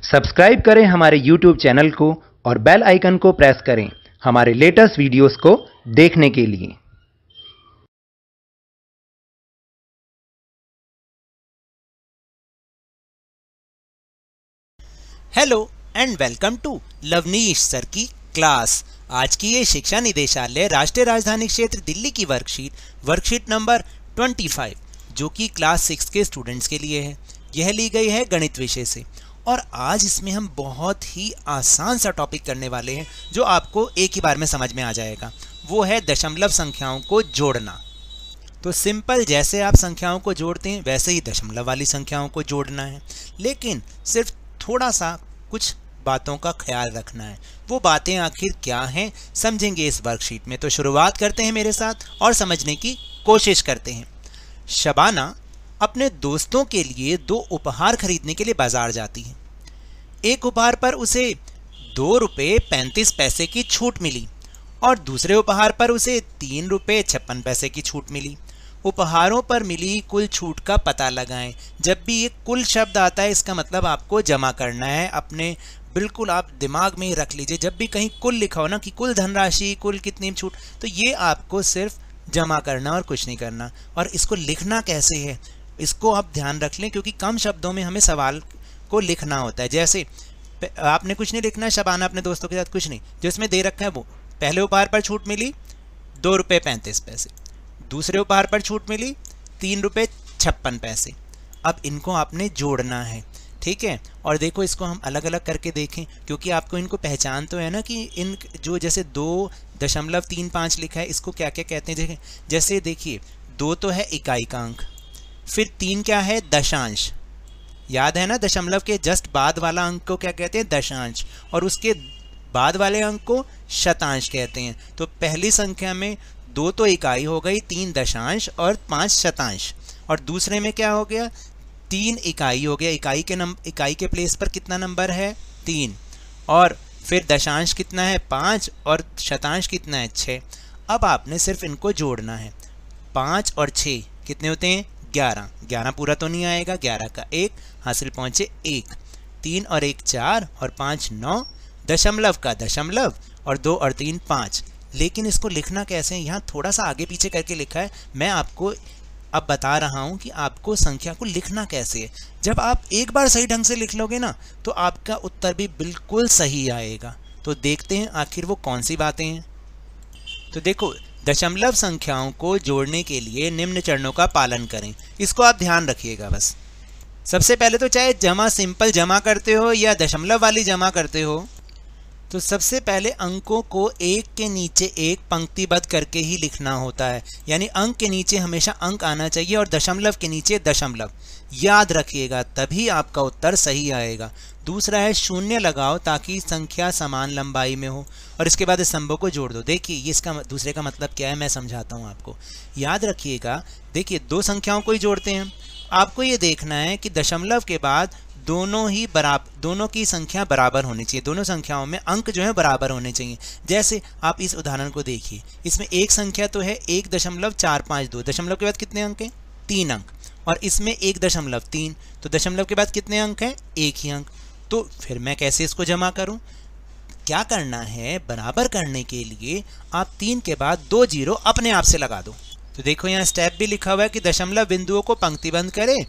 Subscribe करें हमारे YouTube channel को और बेल आइकन को प्रेस करें हमारे लेटेस्ट वीडियोस को देखने के लिए। Hello and welcome to Lavneesh sir की क्लास। आज की ये शिक्षा निदेशालय राष्ट्रीय राजधानी क्षेत्र दिल्ली की वर्कशीट नंबर 25 जो कि क्लास 6 के स्टूडेंट्स के लिए है। यह ली गई है गणित विषय से और आज इसमें हम बहुत ही आसान सा टॉपिक करने वाले हैं जो आपको एक ही बार में समझ में आ जाएगा। वो है दशमलव संख्याओं को जोड़ना। तो सिंपल, जैसे आप संख्याओं को जोड़ते हैं वैसे ही दशमलव वाली संख्याओं को जोड़ना है, लेकिन सिर्फ थोड़ा सा कुछ बातों का ख्याल रखना है। वो बातें आखिर क्या हैं समझेंगे इस वर्कशीट में। तो शुरुआत करते हैं मेरे साथ और समझने की कोशिश करते हैं। शबाना अपने दोस्तों के लिए 2 उपहार खरीदने के लिए बाजार जाती है। एक उपहार पर उसे 2 रुपये 35 पैसे की छूट मिली और दूसरे उपहार पर उसे 3 रुपये 56 पैसे की छूट मिली। उपहारों पर मिली कुल छूट का पता लगाएं। जब भी ये कुल शब्द आता है इसका मतलब आपको जमा करना है। अपने बिल्कुल आप दिमाग में ही रख लीजिए, जब भी कहीं कुल लिखा हो ना कि कुल धनराशि, कुल कितनी छूट, तो ये आपको सिर्फ जमा करना और कुछ नहीं करना। और इसको लिखना कैसे है इसको आप ध्यान रख लें, क्योंकि कम शब्दों में हमें सवाल को लिखना होता है। जैसे आपने कुछ नहीं लिखना है, शबाना अपने दोस्तों के साथ कुछ नहीं, जो इसमें दे रखा है वो पहले उपहार पर छूट मिली 2 रुपये 35 पैसे, दूसरे उपहार पर छूट मिली 3 रुपये 56 पैसे। अब इनको आपने जोड़ना है, ठीक है। और देखो इसको हम अलग अलग करके देखें, क्योंकि आपको इनको पहचान तो है ना कि इन जो जैसे 2.35 लिखा है इसको क्या क्या कहते हैं। जैसे देखिए 2 तो है इकाई का अंक, फिर 3 क्या है दशांश, याद है ना, दशमलव के जस्ट बाद वाला अंक को क्या कहते हैं दशांश, और उसके बाद वाले अंक को शतांश कहते हैं। तो पहली संख्या में 2 तो इकाई हो गई, 3 दशांश और 5 शतांश, और दूसरे में क्या हो गया 3 इकाई हो गया। इकाई के प्लेस पर कितना नंबर है 3, और फिर दशांश कितना है 5 और शतांश कितना है 6। अब आपने सिर्फ इनको जोड़ना है। 5 और 6 कितने होते हैं 11। 11 पूरा तो नहीं आएगा, 11 का 1 हासिल पहुंचे 1। 3 और 1 4 और 5 9, दशमलव का दशमलव, और 2 और 3 5। लेकिन इसको लिखना कैसे है, यहाँ थोड़ा सा आगे पीछे करके लिखा है। मैं आपको अब बता रहा हूँ कि आपको संख्या को लिखना कैसे है। जब आप एक बार सही ढंग से लिख लोगे ना तो आपका उत्तर भी बिल्कुल सही आएगा। तो देखते हैं आखिर वो कौन सी बातें हैं। तो देखो, दशमलव संख्याओं को जोड़ने के लिए निम्न चरणों का पालन करें। इसको आप ध्यान रखिएगा बस। सबसे पहले तो चाहे जमा सिंपल जमा करते हो या दशमलव वाली जमा करते हो, तो सबसे पहले अंकों को एक के नीचे एक पंक्तिबद्ध करके ही लिखना होता है। यानी अंक के नीचे हमेशा अंक आना चाहिए और दशमलव के नीचे दशमलव, याद रखिएगा, तभी आपका उत्तर सही आएगा। दूसरा है शून्य लगाओ ताकि संख्या समान लंबाई में हो, और इसके बाद स्तंभों को जोड़ दो। देखिए ये इसका दूसरे का मतलब क्या है मैं समझाता हूँ आपको, याद रखिएगा। देखिए 2 संख्याओं को ही जोड़ते हैं। आपको ये देखना है कि दशमलव के बाद दोनों की संख्या बराबर होनी चाहिए। दोनों संख्याओं में अंक जो है बराबर होने चाहिए। जैसे आप इस उदाहरण को देखिए, इसमें एक संख्या तो है 1.452, दशमलव के बाद कितने अंक हैं 3 अंक, और इसमें 1.3, तो दशमलव के बाद कितने अंक हैं 1 ही अंक। तो फिर मैं कैसे इसको जमा करूं? क्या करना है, बराबर करने के लिए आप 3 के बाद 2 जीरो अपने आप से लगा दो। तो देखो यहाँ स्टेप भी लिखा हुआ है कि दशमलव बिंदुओं को पंक्तिबद्ध करें।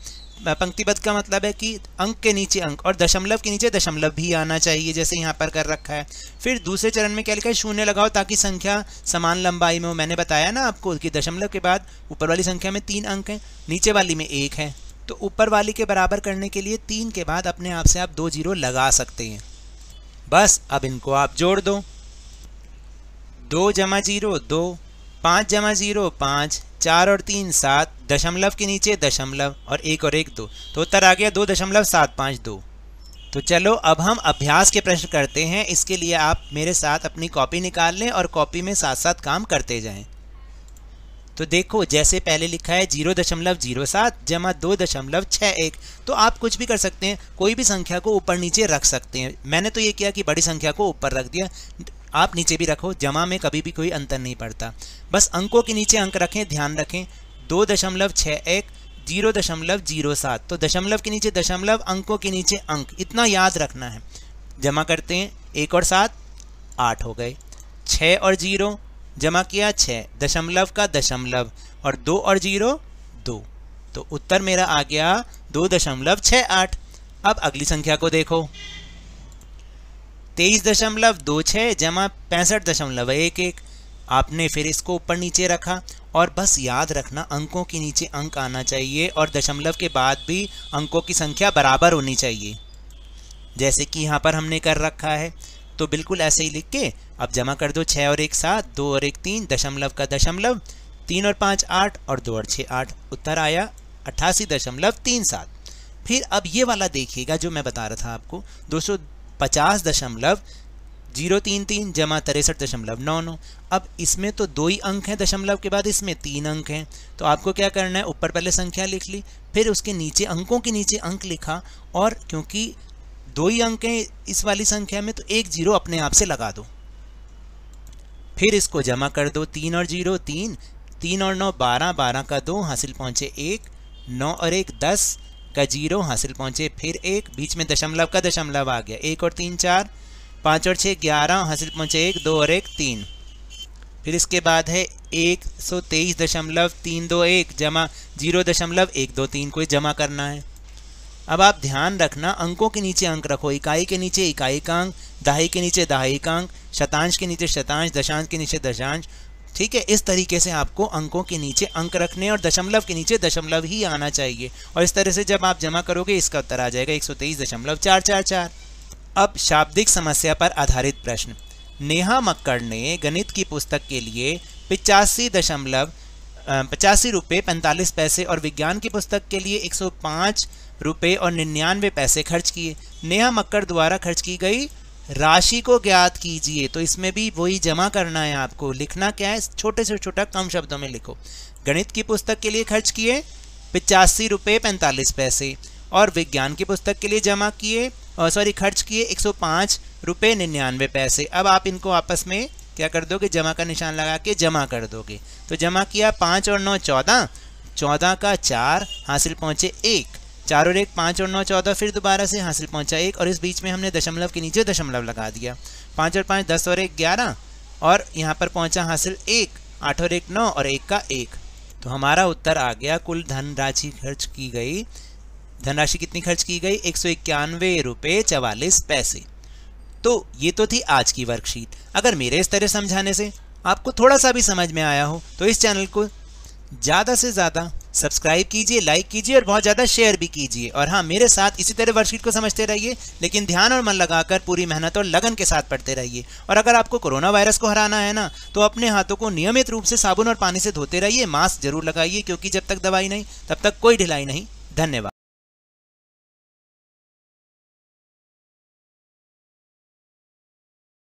पंक्तिबद्ध का मतलब है कि अंक के नीचे अंक और दशमलव के नीचे दशमलव भी आना चाहिए, जैसे यहाँ पर कर रखा है। फिर दूसरे चरण में क्या लिखा है, शून्य लगाओ ताकि संख्या समान लंबाई में हो। मैंने बताया ना आपको कि दशमलव के बाद ऊपर वाली संख्या में 3 अंक हैं, नीचे वाली में 1 है। तो ऊपर वाली के बराबर करने के लिए 3 के बाद अपने आप से आप 2 जीरो लगा सकते हैं। बस अब इनको आप जोड़ दो। 2 जमा 0 2, 5 जमा 0 5, 4 और 3 7, दशमलव के नीचे दशमलव, और 1 और 1 2, तो उत्तर आ गया 2.752। तो चलो अब हम अभ्यास के प्रश्न करते हैं। इसके लिए आप मेरे साथ अपनी कॉपी निकाल लें और कॉपी में साथ साथ काम करते जाएं। तो देखो जैसे पहले लिखा है 0.07 जमा 2.61, तो आप कुछ भी कर सकते हैं, कोई भी संख्या को ऊपर नीचे रख सकते हैं। मैंने तो ये किया कि बड़ी संख्या को ऊपर रख दिया, आप नीचे भी रखो, जमा में कभी भी कोई अंतर नहीं पड़ता। बस अंकों के नीचे अंक रखें, ध्यान रखें 2.61 0.07। तो दशमलव के नीचे दशमलव, अंकों के नीचे अंक, इतना याद रखना है। जमा करते हैं, 1 और 7 8 हो गए। 6 और 0 जमा किया 6, दशमलव का दशमलव, और 2 और 0 2। तो उत्तर मेरा आ गया 2.68। अब अगली संख्या को देखो, 23.26 जमा 65.11। आपने फिर इसको ऊपर नीचे रखा, और बस याद रखना अंकों के नीचे अंक आना चाहिए और दशमलव के बाद भी अंकों की संख्या बराबर होनी चाहिए, जैसे कि यहाँ पर हमने कर रखा है। तो बिल्कुल ऐसे ही लिख के अब जमा कर दो। 6 और 1 7, 2 और 1 3, दशमलव का दशमलव, 3 और 5 8, और 2 और 6 8। उत्तर आया 88.37। फिर अब ये वाला देखिएगा जो मैं बता रहा था आपको, 250.033 जमा 63.99। अब इसमें तो 2 ही अंक हैं दशमलव के बाद, इसमें 3 अंक हैं। तो आपको क्या करना है, ऊपर पहले संख्या लिख ली, फिर उसके नीचे अंकों के नीचे अंक लिखा, और क्योंकि 2 ही अंक हैं इस वाली संख्या में, तो 1 0 अपने आप से लगा दो। फिर इसको जमा कर दो, 3 और 0 3, 3 और 9 12, 12 का 2 हासिल पहुँचे 1, 9 और 1 10 का 0 हासिल पहुँचे फिर 1, बीच में दशमलव का दशमलव आ गया। 1 और 3 4, 5 और 6 11 हासिल पहुँचे 1, 2 और 1 3। फिर इसके बाद है 123.321 जमा 0.123 को जमा करना है। अब आप ध्यान रखना, अंकों के नीचे अंक रखो, इकाई के नीचे इकाई का अंक, दहाई के नीचे दहाई का अंक, शतांश के नीचे शतांश, दशांश के नीचे दशांश। ठीक है, इस तरीके से आपको अंकों के नीचे अंक रखने और दशमलव के नीचे दशमलव ही आना चाहिए, और इस तरह से जब आप जमा करोगे इसका उत्तर आ जाएगा 123.444। अब शाब्दिक समस्या पर आधारित प्रश्न। नेहा मक्कड़ ने गणित की पुस्तक के लिए 85 रुपये 45 पैसे और विज्ञान की पुस्तक के लिए 105 रुपये और 99 पैसे खर्च किए। नेहा मक्कड़ द्वारा खर्च की गई राशि को ज्ञात कीजिए। तो इसमें भी वही जमा करना है आपको। लिखना क्या है, छोटे से छोटा कम शब्दों में लिखो। गणित की पुस्तक के लिए खर्च किए 85 रुपये 45 पैसे और विज्ञान की पुस्तक के लिए खर्च किए 105 रुपये 99 पैसे। अब आप इनको आपस में क्या कर दोगे, जमा का निशान लगा के जमा कर दोगे। तो जमा किया, 5 और 9 14, 14 का 4 हासिल पहुँचे 1, 4 और 1 5 और 9 14, फिर दोबारा से हासिल पहुँचा 1, और इस बीच में हमने दशमलव के नीचे दशमलव लगा दिया। 5 और 5 10 और 1 11, और यहाँ पर पहुँचा हासिल 1, 8 और 1 9 और 1 का 1। तो हमारा उत्तर आ गया कुल धनराशि खर्च की गई। धनराशि कितनी खर्च की गई, 191 रुपये 44 पैसे। तो ये तो थी आज की वर्कशीट। अगर मेरे इस तरह समझाने से आपको थोड़ा सा भी समझ में आया हो तो इस चैनल को ज़्यादा से ज़्यादा सब्सक्राइब कीजिए, लाइक कीजिए और बहुत ज़्यादा शेयर भी कीजिए। और हाँ, मेरे साथ इसी तरह वर्कशीट को समझते रहिए, लेकिन ध्यान और मन लगाकर पूरी मेहनत और लगन के साथ पढ़ते रहिए। और अगर आपको कोरोना वायरस को हराना है ना, तो अपने हाथों को नियमित रूप से साबुन और पानी से धोते रहिए। मास्क जरूर लगाइए, क्योंकि जब तक दवाई नहीं तब तक कोई ढिलाई नहीं। धन्यवाद।